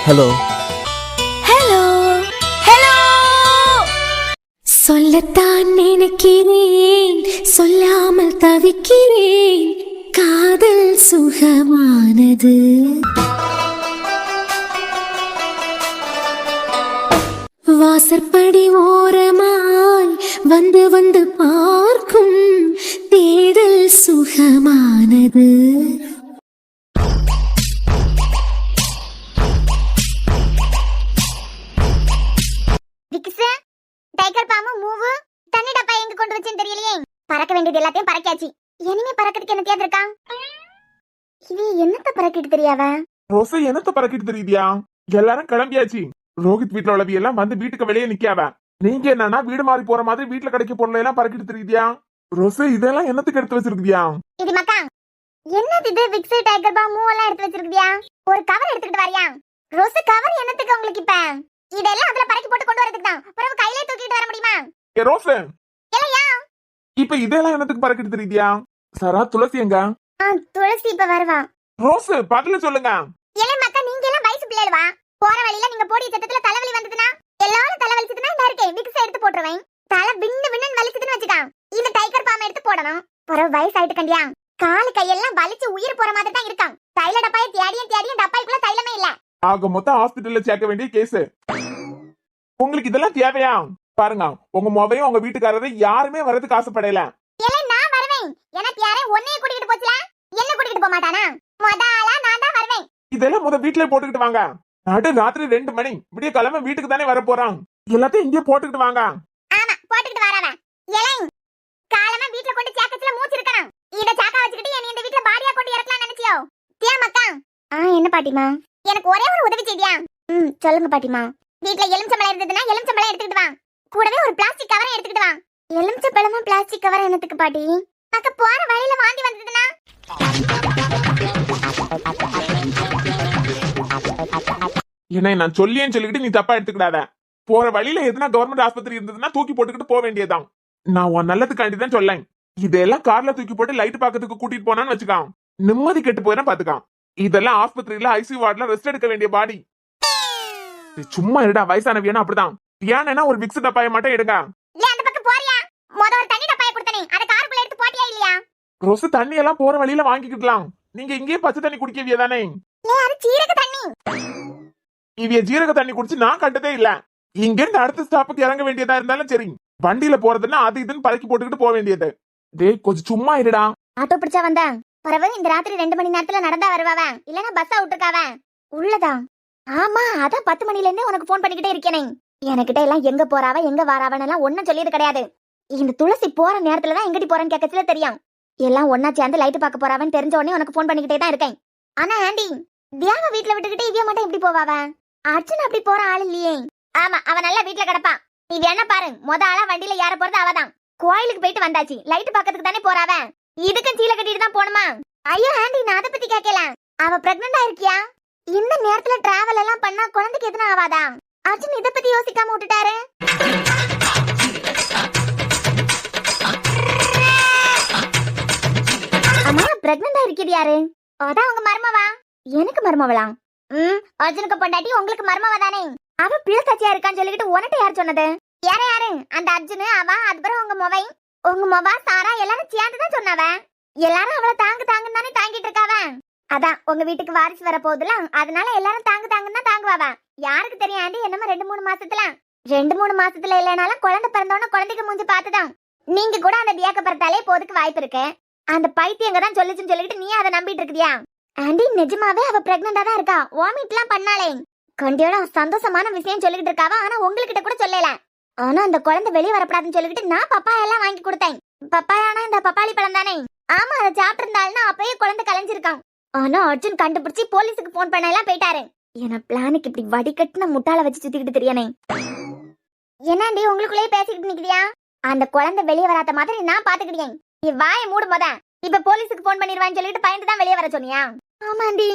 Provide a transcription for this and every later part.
Hello hello hello. சொல்லத்தான் நினைக்கிறேன், சொல்லாமல் தவிக்கிறேன். காதல் சுகமானது. வாசற்படி ஓரமாய் வந்து வந்து பார்க்கும் தேடல் சுகமானது. டைகர் பாம்பு மூவு தண்ணி டப்பா எங்க கொண்டு வச்சேன்னு தெரியலையே. பறக்க வேண்டியது எல்லாத்தையும் பறக்காச்சு. இனிமே பறக்கிறதுக்கு என்ன தேவை இருக்கா? இது என்னத்த பறக்கிட்டு தெரியாவ? ரோசை என்னத்த பறக்கிட்டு தெரியுதியா? எல்லாரும் கிளம்பியாச்சு. ரோஹித் வீட்டுல உள்ளவி எல்லாம் வந்து வீட்டுக்கு வெளியே நிக்காவ. நீங்க என்னன்னா வீடு மாறி போற மாதிரி வீட்டுல கிடைக்க பொருளை எல்லாம் பறக்கிட்டு தெரியுதியா? ரோசை இதெல்லாம் என்னத்துக்கு எடுத்து வச்சிருக்கியா? இது மக்கா என்னது இது? விக்ஸ் டைகர் பாம்பு மூவ் எல்லாம் எடுத்து வச்சிருக்கியா? ஒரு கவர் எடுத்துக்கிட்டு வரியா? ரோஸ் கவர் என்னத்துக்கு உங்களுக்கு? இப்ப இதெல்லாம் அதுல பறக்கி போட்டு கொண்டு வரதுக்கு தான். பிறகு கையிலே தூக்கிட்டு வர முடியுமா? ஏ ரோசை, இல்லையா? இப்ப இதெல்லாம் என்னத்துக்கு பறக்கிட்டு தெரியுதியா? சரா துளசி எங்க? துளசி இப்ப வருவா. ரோசு பதில சொல்லுங்க. ஏலே மக்கா, நீங்க எல்லாம் வயசு பிள்ளைகளா? போற வழியில நீங்க போடி சத்தத்துல தலைவலி வந்ததுனா எல்லாரும் தலைவலிச்சதுனா நான் இருக்கேன். விக்ஸ் எடுத்து போட்டுருவேன். தலை விண்ணு விண்ணு வலிச்சதுன்னு வச்சுக்கா, இந்த டைகர் பாம்பை எடுத்து போடணும். பிறகு வயசாயிட்டு கண்டியா காலு கையெல்லாம் வலிச்சு உயிர் போற மாதிரி தான் இருக்கான். தைல டப்பாயை தேடியும் டப்பாய்க்குள்ள தைலமே இல்ல. ஆக மொத்தம் ஹாஸ்பிட்டல்ல சேர்க்க வேண்டிய கேஸ். உங்களுக்கு இதெல்லாம் தேவையா? பாருங்க, உங்க மொபைலும் உங்க வீட்டுக்காரரை யாருமே வரதுக்கு ஆசைப்படல. ஏலே நான் வருவேன். எனக்கு யாரே ஒன்னைய கூட்டிட்டு போச்சல, என்ன கூட்டிட்டு போக மாட்டானா? மொதலா நான் தான் வருவேன். இதெல்லாம் முத வீட்டுல போட்டுக்கிட்டு வாங்க. நடு ராத்திரி 2 மணி விடிய கிளம்ப வீட்டுக்கு தானே வர போறான். எல்லாத்தையும் இங்கே போட்டுக்கிட்டு வாங்க. ஆமா, போட்டுக்கிட்டு வரவன். ஏலே காலமா வீட்ல கொண்டு சாக்கத்துல மூச்சு இருக்கணும். இத சாக்கா வச்சிட்டு என்ன இந்த வீட்ல பாடியா கொண்டு இறக்கலாம் நினைச்சியோ? தியா மக்கா. என்ன பாட்டிமா, எனக்கு ஒரே ஒரு உதவி செய்தியா? சொல்லுங்க பாட்டிமா. வீட்ல எலுமிச்சம்பழம் இருந்ததுன்னா எலுமிச்சம்பழம் எடுத்துக்கிட்டு வா. கூடவே ஒரு பிளாஸ்டிக் கவரை எடுத்துக்கிட்டு வா. எலுமிச்சம்பழமும் பிளாஸ்டிக் கவர் என்னத்துக்கு பாட்டி? அக்க போற வழியில வாந்தி வந்ததுன்னா? என்ன நான் சொல்லியேன்னு சொல்லிக்கிட்டு நீ தப்பா எடுத்துக்கிடாத. போற வழியில எதுனா கவர்மெண்ட் ஆஸ்பத்திரி இருந்ததுன்னா தூக்கி போட்டுக்கிட்டு போக வேண்டியதான். நான் உன் நல்லதுக்காண்டி தான் சொல்லேன். இதெல்லாம் கார்ல தூக்கி போட்டு லைட் பாக்கிறதுக்கு கூட்டிட்டு போனான்னு வச்சுக்கான், நிம்மதி கெட்டு போயிடும் பாத்துக்கான். இதெல்லாம் ஆஸ்பத்திரியில ஐசியூ வார்டுல ரெஸ்ட் எடுக்க வேண்டிய பாடி. சும்மா இருடா, வயசானவியானா அப்படிதான். ஏன்னா ஒரு விக்ஸ் டப்பாயை மட்டும் எடுங்க. அந்த பக்கம் போறியா? முத ஒரு தண்ணி டப்பாயை கொடுத்தனே, அத காருக்குள்ள எடுத்து போட்டியா இல்லையா? ரோஸ் தண்ணி எல்லாம் போற வழியில வாங்கிக்கிடலாம். நீங்க இங்கேயே பச்சை தண்ணி குடிக்கவியே தானே? அது சீரக தண்ணி. இவிய ஜீரக தண்ணி குடிச்சு நான் கண்டதே இல்ல. இங்க இருந்து அடுத்த ஸ்டாப்புக்கு இறங்க வேண்டியதா இருந்தாலும் சரி, வண்டியில போறதுன்னா அது இதுன்னு பறக்கி போட்டுக்கிட்டு போக வேண்டியது. டேய் கொஞ்சம் சும்மா இருடா. ஆட்டோ பிடிச்சா வந்தா பரவ இந்த ராத்திரி 2 மணி நேரத்துல நடந்தா வருவாவ, இல்லனா பஸ்ஸா விட்டுருக்காவ. உள்ளதா? ஆமா, அதான் 10 மணில இருந்தே உனக்கு போன் பண்ணிக்கிட்டே இருக்கேனே. எனக்கிட்ட எல்லாம் எங்க போறாவ எங்க வாராவன்னு எல்லாம் ஒன்னும் சொல்லியது கிடையாது. இந்த துளசி போற நேரத்துல தான் எங்கடி போறேன்னு கேட்கச்சுல தெரியும். எல்லாம் ஒன்னா சேர்ந்து லைட் பார்க்க போறாவன்னு தெரிஞ்ச உடனே உனக்கு போன் பண்ணிக்கிட்டே தான் இருக்கேன். ஆனா ஆண்டி, தியாவ வீட்ல விட்டுக்கிட்டு இவ மட்டும் எப்படி போவாவ? அர்ஜுன் அப்படி போற ஆள் இல்லையே. ஆமா, அவ நல்லா வீட்ல கிடப்பான். நீ வேணா பாரு, முத ஆளா வண்டியில ஏற போறது அவதான். கோயிலுக்கு போயிட்டு வந்தாச்சு, லைட் பாக்கிறதுக்கு தானே போறாவ. இதுக்கும் சீல கட்டிட்டு தான் போணுமா? ஐயோ ஆண்டி, நான் அதை பத்தி கேட்கல. அவ பிரெக்னன்ட் ஆயிருக்கியா? இந்த நேரத்துல டிராவல் எல்லாம் பண்ணா குழந்தைக்கு எதுனா ஆவாதா? அர்ஜுன் இத பத்தி யோசிக்காம விட்டுட்டாரு. அம்மா, பிரெக்னன்ட் ஆயிருக்கிது யாரு? அதான் உங்க மருமவா. எனக்கு மருமவளா? அர்ஜுனுக்கு பொண்டாட்டி, உங்களுக்கு மருமவ தானே. அவ பிள்ளை தச்சியா இருக்கான்னு சொல்லிக்கிட்டு உனட்ட யார் சொன்னது? யாரு? அந்த அர்ஜுனு, அவ, அதுக்கப்புறம் உங்க மொவா சாரா எல்லாரும் சேர்ந்துதான் சொன்னவ. எல்லாரும் அவளை தாங்குன்னு தானே தாங்கிட்டு இருக்காவ. அதான் உங்க வீட்டுக்கு வாரிசு வர போகுதுல, அதனால எல்லாரும் தாங்குன்னு தான் தாங்குவாவ. யாருக்கு தெரியும் ஆண்டி, என்னமோ 2-3 மாசத்துல 2-3 மாசத்துல இல்லனாலும் குழந்தை பிறந்தவன குழந்தைக்கு மூஞ்சி பார்த்துதான். நீங்க கூட அந்த தியாக்க பிறத்தாலே போதுக்கு வாய்ப்பு இருக்கு. அந்த பைத்தியங்க தான் சொல்லிச்சுன்னு சொல்லிட்டு நீ அதை நம்பிட்டு இருக்குதியா? ஆண்டி, நிஜமாவே அவ பிரெக்னண்டா தான் இருக்கா. வாமிட்லாம் பண்ணாலே. கண்டியோட சந்தோஷமான விஷயம் சொல்லிட்டு இருக்காவ. ஆனா உங்ககிட்ட கூட சொல்லல. ஆனா அந்த குழந்தை வெளியே வரப்படாதுன்னு சொல்லிட்டு நான் பப்பாயா எல்லாம் வாங்கி கொடுத்தேன். பப்பாயானா இந்த பப்பாளி பழம் தானே? ஆமா, அதை சாப்பிட்டு இருந்தாலும்னா அப்பயே குழந்தை கலைஞ்சிருக்கான். ஆனா அர்ஜுன் கண்டுபிடிச்சு போலீஸுக்கு போன் பண்ண எல்லாம் போயிட்டாரு. என பிளானுக்கு இப்படி வடிகட்டுன முட்டாள வச்சு சுத்திக்கிட்டு தெரியானே. என்னாண்டி உங்களுக்குள்ளேயே பேசிக்கிட்டு நிக்கிறியா? அந்த குழந்தை வெளியே வராத மாதிரி நான் பாத்துக்கிட்டேன். நீ வாயை மூடு போத. இப்ப போலீஸுக்கு போன் பண்ணிடுவான்னு சொல்லிட்டு பயந்து தான் வெளியே வர சொன்னியா? ஆமாண்டி,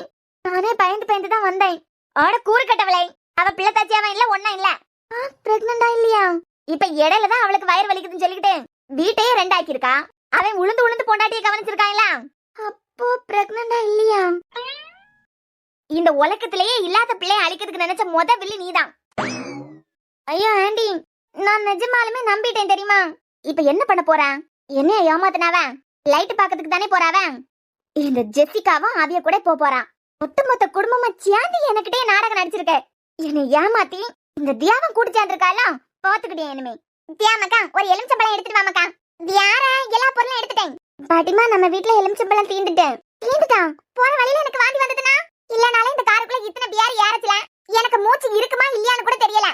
நானே பயந்து தான் வந்தேன். ஆட கூறு கட்டவளை, அவ பிள்ளை தச்சியாவ இல்ல ஒன்னும் இல்ல. பிரெக்னண்டா இல்லையா? இப்ப இடையில தான் அவளுக்கு வயிறு வலிக்குதுன்னு சொல்லிக்கிட்டு வீட்டையே 2 ஆக்கியிருக்கா. அவன் உளுந்து பொண்டாட்டியை கவனிச்சிருக்கான்ல. அப்போ பிரெக்னண்டா இல்லையா? இந்த உலகத்திலேயே இல்லாத பிள்ளைய அழிக்கிறதுக்கு நினைச்ச வில்லி நீதான். ஐயோ ஆண்டி, நான் நிஜமாலுமே நம்பிட்டேன் தெரியுமா? இப்ப என்ன பண்ண போறேன்? என்ன ஏமாத்தினாவன்? லைட் பாக்கிறதுக்கு தானே போறாவன். இந்த ஜெசிகாவும் அவிய கூட போறான். ஒட்டுமொத்த குடும்பமா சேர்ந்து எனக்கிட்டே நாடகம் நடிச்சிருக்க. என்னை ஏமாத்தி இந்த தியாவன் கூட்டு சேர்ந்திருக்கால, பாத்துக்கிட்டே இனிமே. தியாமக்கா, ஒரு எலுமிச்சம்பழம் எடுத்துட்டு வாமக்கா. தியார எல்லா பொருளும் எடுத்துட்டேன். பாட்டிமா, நம்ம வீட்டுல எலுமிச்சம்பழம் தீந்துட்டான். போற வழியில எனக்கு வாந்தி வந்ததுன்னா, இல்லனாலும் இந்த காருக்குள்ள இத்தனை பியார் ஏறச்சல. எனக்கு மூச்சு இருக்குமா இல்லையான்னு கூட தெரியல.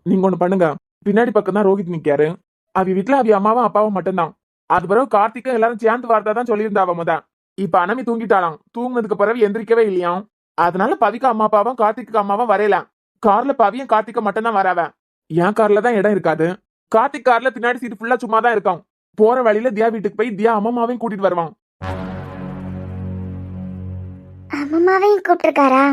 நீங்க ஒண்ணு பண்ணுங்க, பின்னாடி பக்கம் தான் ரோஹித் நிக்காரு. அவ வீட்டுல அவ அம்மாவும் அப்பாவும் மட்டும்தான். அது பிறகு கார்த்திக்கும் எல்லாரும் சேர்ந்து வார்த்தாதான் சொல்லியிருந்தாவ முத. இப்ப அனமி தூங்கிட்டாளாம். தூங்குனதுக்கு பிறகு எந்திரிக்கவே இல்லையாம். அதனால பவிக்கு அம்மா அப்பாவும் கார்த்திக்கு அம்மாவும் வரையலாம். கார்ல பவியும் கார்த்திக்க மட்டும் தான் வராவ. என் கார்ல தான் இடம் இருக்காது. கார்த்திக் கார்ல பின்னாடி சீட் ஃபுல்லா சும்மா தான் இருக்கும். போற வழியில தியா வீட்டுக்கு போய் தியா அம்மாவையும் கூட்டிட்டு வருவான். அம்மாவையும் கூப்பிட்டுருக்காரா?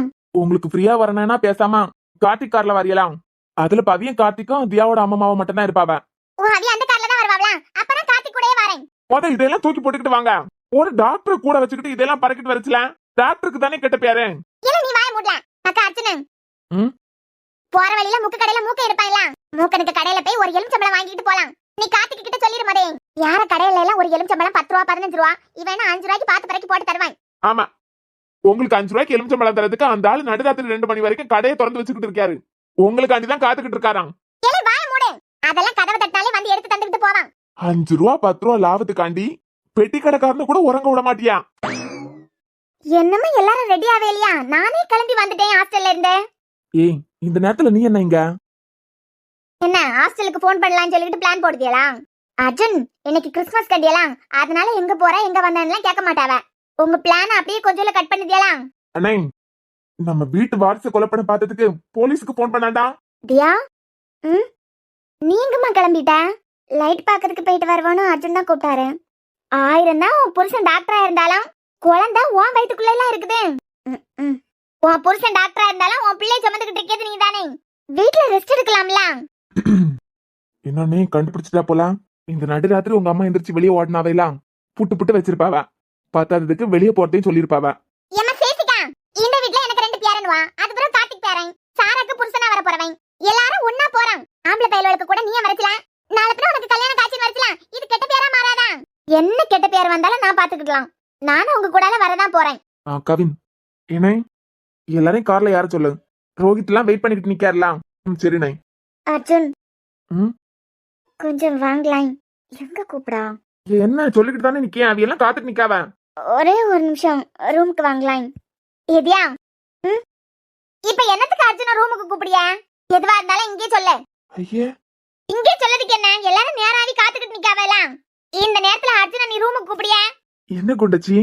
உங்களுக்கு ஃப்ரீயா வரணும்னா பேசாம கார்த்திக் கார்ல வரையலாம். அதுல பவியும் கார்த்திக்கும் தியாவோட அம்மாவும் மட்டும் தான் இருப்பாவ. ஓ, அவி அந்த கார்ல தான் வருவாங்களா? அப்பதான் கார்த்திக் கூடயே வரேன். முத இதெல்லாம் தூக்கி போட்டுக்கிட்டு வாங்க. ஒரு டாக்டர் கூட வச்சுக்கிட்டு இதெல்லாம் பறக்கிட்டு வரச்சுல. டாக்டருக்கு தானே கெட்ட பேரு. இல்ல, நீ வாய மூடல. அக்கா அர்ச்சனா, போற வழியில மூக்கு கடையில மூக்க எடுப்பாங்களா? மூக்கனுக்கு கடையில போய் ஒரு எலுமிச்சம்பழம் வாங்கிட்டு போலாம். நீ கார்த்திக் கிட்ட சொல்லிரு மதே. யார கடையில எல்லாம் ஒரு எலுமிச்சம்பழம் 10 ரூபா 15 ரூபா, இவன் 5 ரூபாய்க்கு பாத்து பறக்கி போட்டு தருவான். ஆமா, உங்களுக்கு 5 ரூபாய்க்கு எலுமிச்சம்பழம் தரதுக்கு அந்த ஆளு நடுராத்திரி 2 மணி வரைக்கும் கடையை திறந்து வச்சுக்கிட்டு இருக்காரு. உங்களுக்காண்டிதான் காத்துக்கிட்டு இருக்காராம். ஏலே வாய மூடு. அதெல்லாம் கதவை தட்டாலே வந்து எடுத்து தந்துக்கிட்டு போவான். 5 ரூபா 10 ரூபா லாபத்துக்காண்டி பெட்டி கடைக்காரன்னு கூட உறங்க விட மாட்டியா? என்னமே எல்லாரும் ரெடி ஆவே இல்லையா? நானே கிளம்பி வந்துட்டேன் ஹாஸ்டல்ல இருந்து. ஏய், இந்த நேரத்துல நீ என்ன இங்க? என்ன ஹாஸ்டலுக்கு போன் பண்ணலாம்னு சொல்லிட்டு பிளான் போடுதியலா? அர்ஜுன், இன்னைக்கு கிறிஸ்மஸ் கண்டியலாம். அதனால எங்க போற எங்க வந்தேன்னு கேட்க மாட்டாவ. உங்க பிளான் அப்படியே கொஞ்சம் கட் பண்ணிதியலா? அண்ணே, நம்ம வீட்டு வாரிசு கொலை பண்ண பார்த்ததுக்கு போலீஸ்க்கு போன் பண்ணாண்டா. தியா, நீங்கம்மா கிளம்பிட்ட? லைட் பாக்கிறதுக்கு போயிட்டு வருவானு அர்ஜுன் தான் கூப்பிட்டாரு. 1000 தான் உன் புருஷன் டாக்டரா இருந்தாலும் குழந்தை உன் வயிற்றுக்குள்ள எல்லாம் இருக்குது. உன் புருஷன் டாக்டரா இருந்தாலும் உன் பிள்ளை சுமந்துகிட்டு இருக்கிறது நீ தானே. வீட்டுல ரெஸ்ட் எடுக்கலாம்ல. என்னன்னே கண்டுபிடிச்சிட்டா போல. இந்த நடுராத்திரி உங்க அம்மா எந்திரிச்சு வெளியே ஓடினாவையெல்லாம் புட்டு புட்டு வச்சிருப்பாவ. பத்தாததுக்கு வெளியே போறதையும் சொல்லிருப்பாவ. ஏமா சேசிகா, இந்த வீட்ல எனக்கு 2 பேரன்வா. அதுக்கப்புறம் கார்த்திக் பேரன், சாராக்கு புருஷனா வர போறவன். எல்லாரும் ஒண்ணா போறான். ஆம்பளை பையலுக்கு கூட நீயே வரச்சலாம். நாளைக்கு உனக்கு கல்யாணம் காட்சி வரச்சலாம். இது கெட்ட பேரா மாறாதா? என்ன கெட்ட பேர் வந்தாலும் நான் பாத்துக்கலாம். நானும் உங்க கூடால வரதான் போறேன். கவின், என்ன எல்லாரையும் கார்ல யார சொல்லு. ரோஹித் எல்லாம் வெயிட் பண்ணிட்டு நிக்காருலாம். சரி நை. அர்ஜுன், கொஞ்சம் வாங்கலாம். எங்க கூப்பிடா? என்ன சொல்லிக்கிட்டு தானே நிக்கேன். அவ எல்லாம் காத்துட்டு நிக்காவ. ஒரே ஒரு நிமிஷம், ரூமுக்கு வாங்கலாம். எதியா? இப்ப என்னத்துக்கு அர்ஜுன ரூமுக்கு கூப்பிடியா? எதுவா இருந்தாலும் இங்கே சொல்லு. ஐயே, இங்கே சொல்லதுக்கு என்ன? எல்லாரும் நேராவி காத்துக்கிட்டு நிக்காவல. இந்த நேரத்துல அர்ஜுன நீ ரூமுக்கு கூப்பிடியா? என்ன குண்டச்சி?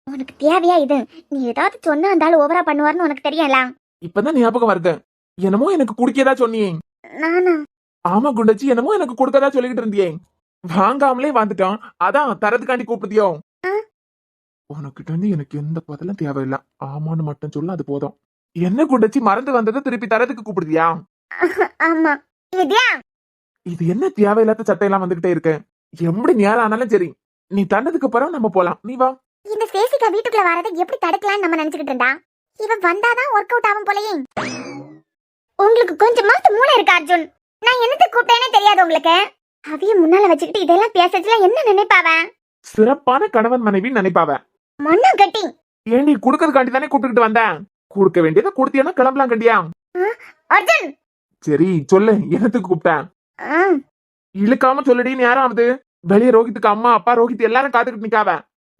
உனக்கு தேவையா இது? நீ ஏதாவது சொன்னா அந்த ஆளு ஓவரா பண்ணுவார்னு உனக்கு தெரியல. இப்பதான் ஞாபகம் வருது. என்னமோ எனக்கு குடிக்கதா சொன்னியே. நானா? ஆமா குண்டச்சி, என்னமோ எனக்கு கொடுக்கதா சொல்லிக்கிட்டு இருந்தியே. வாங்காமலே வந்துட்டோம். அதான் தரதுக்காண்டி கூப்பிடுதியோ? உனக்கிட்ட இருந்து எனக்கு எந்த பதிலும் தேவையில்லை. ஆமான்னு மட்டும் சொல்ல, அது போதும். என்ன குண்டச்சி, மறந்து வந்ததை திருப்பி தரதுக்கு கூப்பிடுதியா? ஆமா. இதியா? இது என்ன தேவையில்லாத சட்டையெல்லாம் வந்துகிட்டே இருக்கு. எப்படி நேரம் ஆனாலும் சரி, நீ தந்ததுக்கு அப்புறம் நம்ம போலாம். நீ வா. இந்த சேசிகா வீட்டுக்குள்ள வரதை எப்படி தடுக்கலாம்னு நம்ம நினைச்சுக்கிட்டு இருந்தா, இவ வந்தாதான் ஒர்க் அவுட் ஆகும் போலயே. உங்களுக்கு கொஞ்சமாவது மூளை இருக்கா அர்ஜுன்? நான் என்னத்தை கூப்பிட்டேனே தெரியாது உங்களுக்கு. அவிய முன்னால வச்சுக்கிட்டு இதெல்லாம் பேசச்சுல என்ன நினைப்பாவ? சிறப்பான கணவன் மனைவி நினைப்பாவ. மண்ணா கட்டி. ஏண்டி குடுக்கறதுக்காண்டி தானே கூப்பிட்டுக்கிட்டு வந்தேன். கொடுக்க வேண்டியதை கொடுத்தியானா கிளம்பலாம் கண்டியா? அர்ஜுன், சரி சொல்லு, என்னத்துக்கு கூப்பிட்டேன்? இழுக்காம சொல்லுடின்னு யாராவது. வெளியே ரோஹித்துக்கு அம்மா அப்பா ரோஹித் எல்லாரும் காத்துக்கிட்டு நிக்காவ.